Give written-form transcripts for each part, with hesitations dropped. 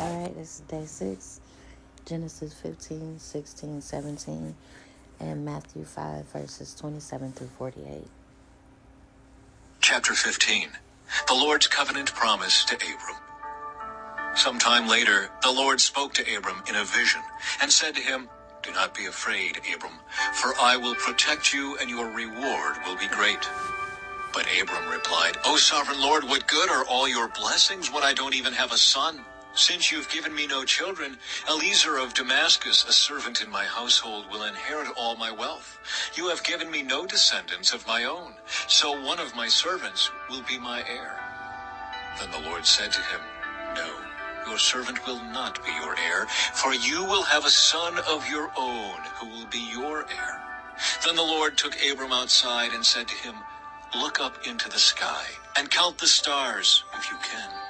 Alright, this is day 6, Genesis 15, 16, 17, and Matthew 5, verses 27 through 48. Chapter 15. The Lord's covenant promise to Abram. Sometime later, the Lord spoke to Abram in a vision and said to him, "Do not be afraid, Abram, for I will protect you and your reward will be great." But Abram replied, "O sovereign Lord, what good are all your blessings when I don't even have a son? Since you've given me no children, Eliezer of Damascus, a servant in my household, will inherit all my wealth. You have given me no descendants of my own, so one of my servants will be my heir." Then the Lord said to him, "No, your servant will not be your heir, for you will have a son of your own who will be your heir." Then the Lord took Abram outside and said to him, "Look up into the sky and count the stars if you can.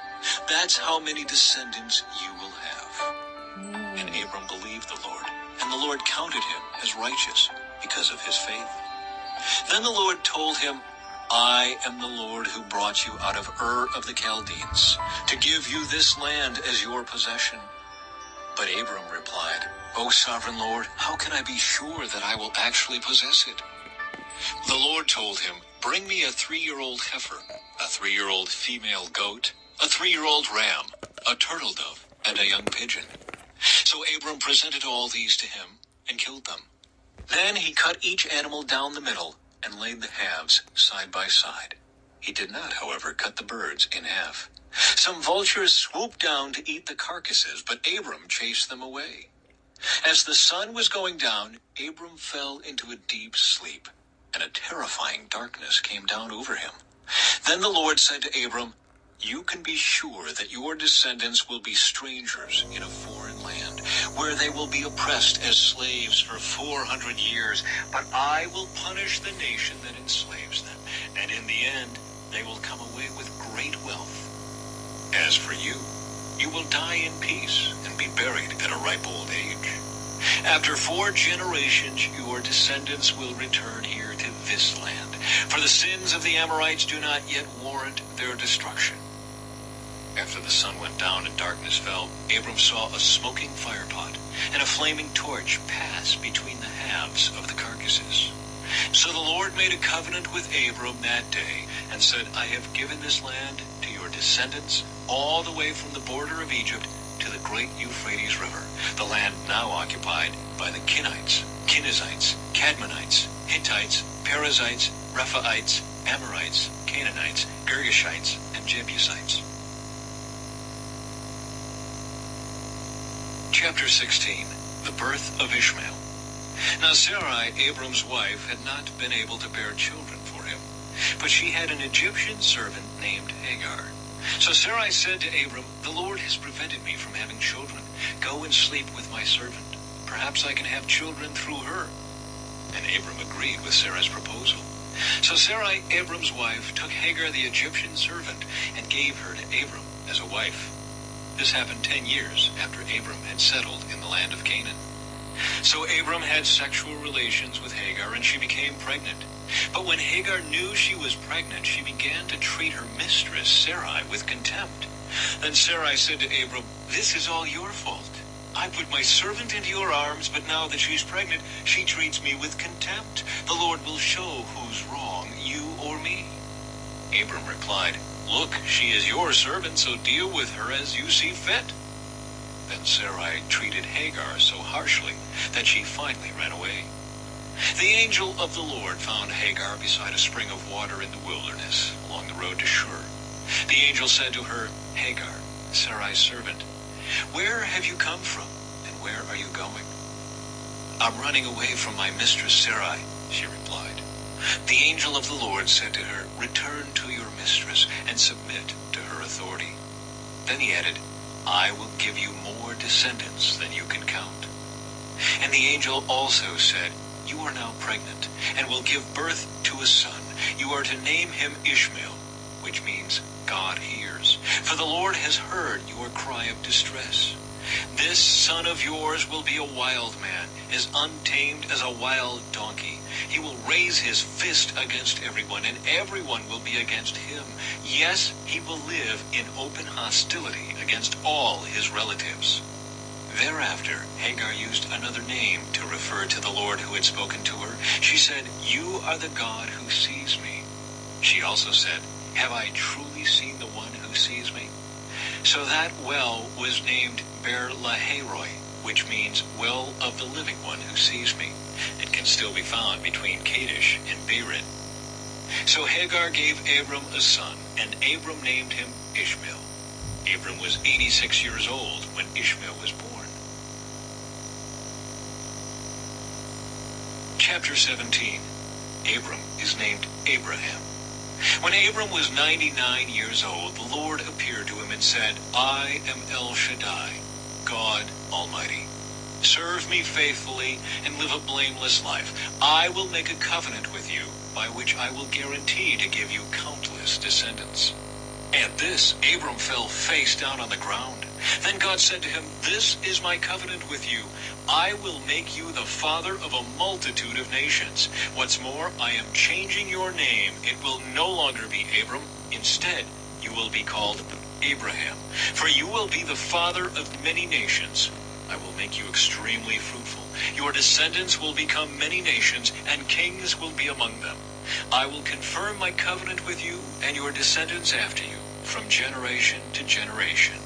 That's how many descendants you will have." And Abram believed the Lord, and the Lord counted him as righteous because of his faith. Then the Lord told him, "I am the Lord who brought you out of Ur of the Chaldeans to give you this land as your possession." But Abram replied, "O sovereign Lord, how can I be sure that I will actually possess it?" The Lord told him, "Bring me a 3-year-old heifer, a 3-year-old female goat, a 3-year-old ram, a turtle dove, and a young pigeon." So Abram presented all these to him and killed them. Then he cut each animal down the middle and laid the halves side by side. He did not, however, cut the birds in half. Some vultures swooped down to eat the carcasses, but Abram chased them away. As the sun was going down, Abram fell into a deep sleep, and a terrifying darkness came down over him. Then the Lord said to Abram, "You can be sure that your descendants will be strangers in a foreign land, where they will be oppressed as slaves for 400 years, but I will punish the nation that enslaves them, and in the end they will come away with great wealth. As for you, you will die in peace and be buried at a ripe old age. After 4 generations, your descendants will return here to this land, for the sins of the Amorites do not yet warrant their destruction." After the sun went down and darkness fell, Abram saw a smoking firepot and a flaming torch pass between the halves of the carcasses. So the Lord made a covenant with Abram that day and said, "I have given this land to your descendants all the way from the border of Egypt to the great Euphrates River, the land now occupied by the Kenites, Kenizzites, Cadmonites, Hittites, Perizzites, Rephaites, Amorites, Canaanites, Girgashites, and Jebusites." Chapter 16. The birth of Ishmael. Now Sarai, Abram's wife, had not been able to bear children for him, but she had an Egyptian servant named Hagar. So Sarai said to Abram, "The Lord has prevented me from having children. Go and sleep with my servant. Perhaps I can have children through her." And Abram agreed with Sarah's proposal. So Sarai, Abram's wife, took Hagar the Egyptian servant and gave her to Abram as a wife. This happened 10 years after Abram had settled in the land of Canaan. So Abram had sexual relations with Hagar, and she became pregnant. But when Hagar knew she was pregnant, she began to treat her mistress, Sarai, with contempt. Then Sarai said to Abram, "This is all your fault. I put my servant into your arms, but now that she's pregnant, she treats me with contempt. The Lord will show who's wrong, you or me." Abram replied, "Look, she is your servant, so deal with her as you see fit." Then Sarai treated Hagar so harshly that she finally ran away. The angel of the Lord found Hagar beside a spring of water in the wilderness, along the road to Shur. The angel said to her, "Hagar, Sarai's servant, where have you come from, and where are you going?" "I'm running away from my mistress Sarai," she replied. The angel of the Lord said to her, "Return to your mistress and submit to her authority." Then he added, "I will give you more descendants than you can count." And the angel also said, "You are now pregnant and will give birth to a son. You are to name him Ishmael, which means God hears. For the Lord has heard your cry of distress. This son of yours will be a wild man, as untamed as a wild donkey. He will raise his fist against everyone, and everyone will be against him. Yes, he will live in open hostility against all his relatives." Thereafter, Hagar used another name to refer to the Lord who had spoken to her. She said, "You are the God who sees me." She also said, "Have I truly seen the one who sees me?" So that well was named Ber-Lahairoi, which means well of the living one who sees me. It can still be found between Kadesh and Beerin. So Hagar gave Abram a son, and Abram named him Ishmael. Abram was 86 years old when Ishmael was born. Chapter 17. Abram is named Abraham. When Abram was 99 years old, the Lord appeared to him and said, "I am El Shaddai, God Almighty. Serve me faithfully and live a blameless life. I will make a covenant with you, by which I will guarantee to give you countless descendants." At this, Abram fell face down on the ground. Then God said to him, "This is my covenant with you. I will make you the father of a multitude of nations. What's more, I am changing your name. It will no longer be Abram. Instead, you will be called Abraham, for you will be the father of many nations. I will make you extremely fruitful. Your descendants will become many nations, and kings will be among them. I will confirm my covenant with you and your descendants after you, from generation to generation.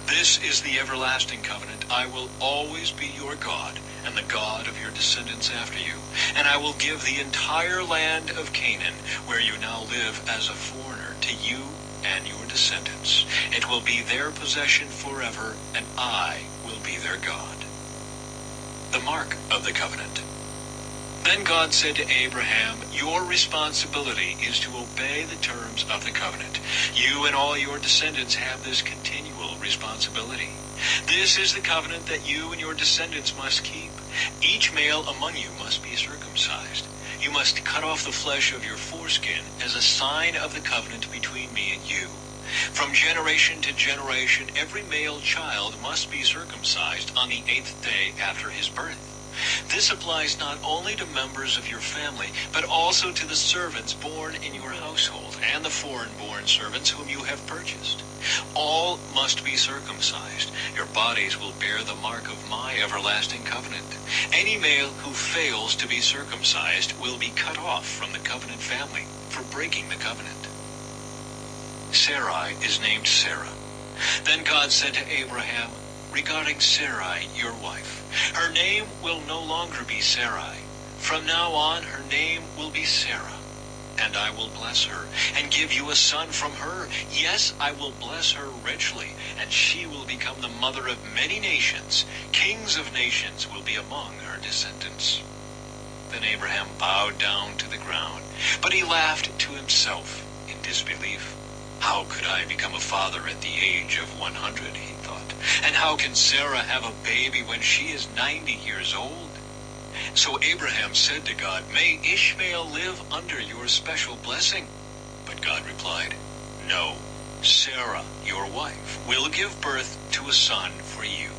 This is the everlasting covenant. I will always be your God, and the God of your descendants after you. And I will give the entire land of Canaan, where you now live as a foreigner, to you and your descendants. It will be their possession forever, and I will be their God." The mark of the covenant. Then God said to Abraham, "Your responsibility is to obey the terms of the covenant. You and all your descendants have this continual responsibility. This is the covenant that you and your descendants must keep. Each male among you must be circumcised. You must cut off the flesh of your foreskin as a sign of the covenant between me and you. From generation to generation, every male child must be circumcised on the 8th day after his birth. This applies not only to members of your family, but also to the servants born in your household and the foreign-born servants whom you have purchased. All must be circumcised. Your bodies will bear the mark of my everlasting covenant. Any male who fails to be circumcised will be cut off from the covenant family for breaking the covenant." Sarai is named Sarah. Then God said to Abraham, "Regarding Sarai, your wife, her name will no longer be Sarai. From now on, her name will be Sarah. And I will bless her and give you a son from her. Yes, I will bless her richly, and she will become the mother of many nations. Kings of nations will be among her descendants." Then Abraham bowed down to the ground, but he laughed to himself in disbelief. "How could I become a father at the age of 100, he thought. "And how can Sarah have a baby when she is 90 years old?" So Abraham said to God, "May Ishmael live under your special blessing." But God replied, "No, Sarah, your wife, will give birth to a son for you.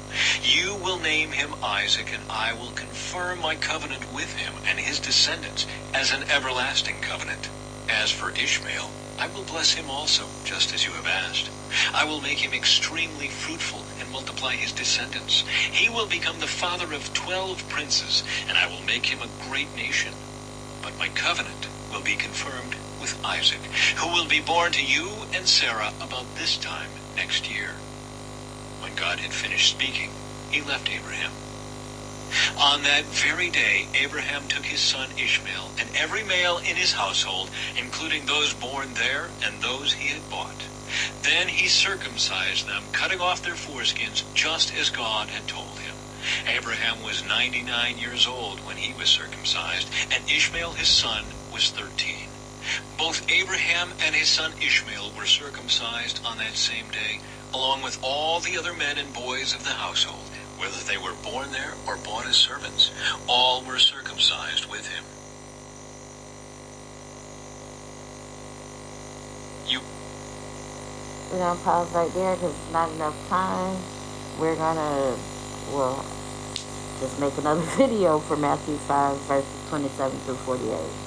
You will name him Isaac, and I will confirm my covenant with him and his descendants as an everlasting covenant. As for Ishmael, I will bless him also, just as you have asked. I will make him extremely fruitful and multiply his descendants. He will become the father of 12 princes, and I will make him a great nation. But my covenant will be confirmed with Isaac, who will be born to you and Sarah about this time next year." When God had finished speaking, he left Abraham. On that very day, Abraham took his son Ishmael and every male in his household, including those born there and those he had bought. Then he circumcised them, cutting off their foreskins, just as God had told him. Abraham was 99 years old when he was circumcised, and Ishmael his son was 13. Both Abraham and his son Ishmael were circumcised on that same day, along with all the other men and boys of the household. Whether they were born there or bought as servants, all were circumcised with him. We're going to pause right there because it's not enough time. we're gonna, well, just make another video for Matthew 5, verses 27 through 48.